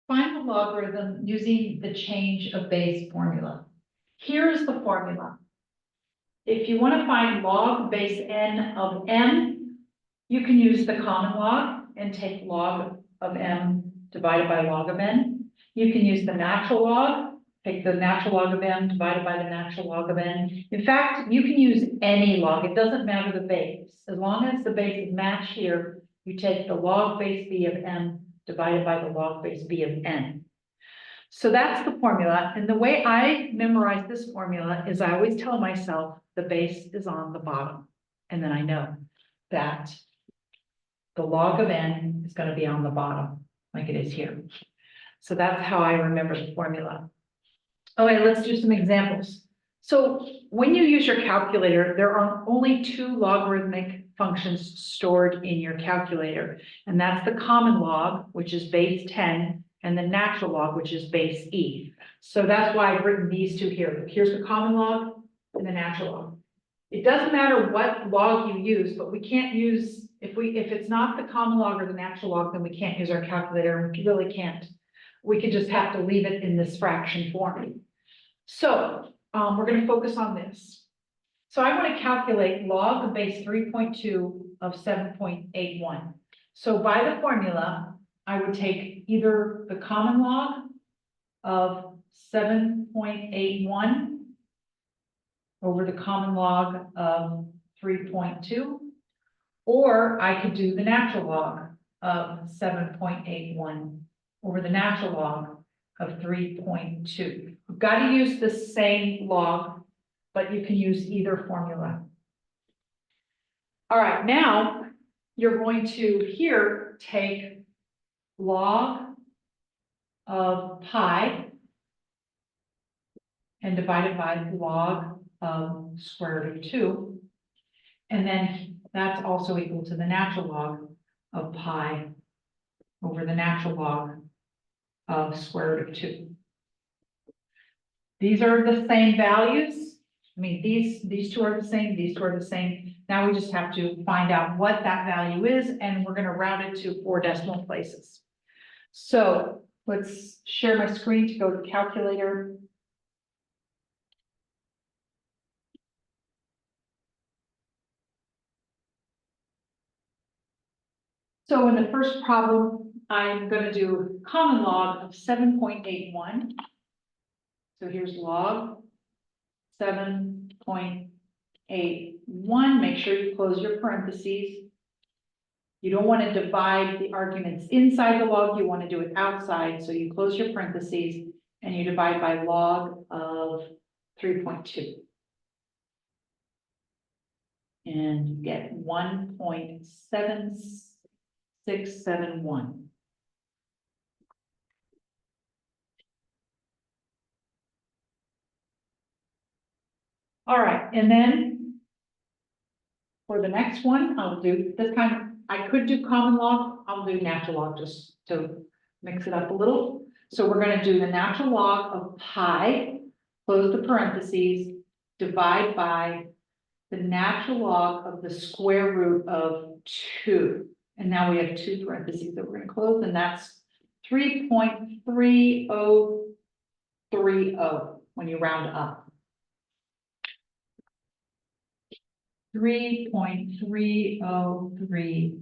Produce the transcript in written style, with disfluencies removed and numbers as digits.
Find the logarithm using the change of base formula. Here's the formula. If you want to find log base n of m, you can use the common log and take log of m divided by log of n. You can use the natural log, take the natural log of m divided by the natural log of n. In fact, you can use any log. It doesn't matter the base. As long as the bases match here, you take the log base b of m divided by the log base b of n. So that's the formula. And the way I memorize this formula is I always tell myself the base is on the bottom. And then I know that the log of n is going to be on the bottom, like it is here. So that's how I remember the formula. Okay, let's do some examples. So when you use your calculator, there are only two logarithmic functions stored in your calculator. And that's the common log, which is base 10, and the natural log, which is base e. So that's why I've written these two here. Here's the common log and the natural log. It doesn't matter what log you use, but we can't use, if it's not the common log or the natural log, then we can't use our calculator, and we really can't. We could just have to leave it in this fraction form. So we're going to focus on this. So I want to calculate log of base 3.2 of 7.81. So by the formula, I would take either the common log of 7.81 over the common log of 3.2, or I could do the natural log of 7.81 over the natural log of 3.2. You've got to use the same log, but you can use either formula. All right, now you're going to here take log of pi and divide it by log of square root of 2. And then that's also equal to the natural log of pi over the natural log of square root of 2. These are the same values. I mean, these two are the same, these two are the same. Now we just have to find out what that value is, and we're going to round it to 4 decimal places. So let's share my screen to go to calculator. So in the first problem, I'm going to do common log of 7.81. So here's log 7.81. Make sure you close your parentheses. You don't want to divide the arguments inside the log. You want to do it outside. So you close your parentheses and you divide by log of 3.2. And you get 1.7671. All right, and then for the next one, I'll do this kind. I could do common log. I'll do natural log just to mix it up a little. So we're going to do the natural log of pi, close the parentheses, divide by the natural log of the square root of 2. And now we have 2 parentheses that we're going to close, and that's 3.3030 when you round up. 3.3030.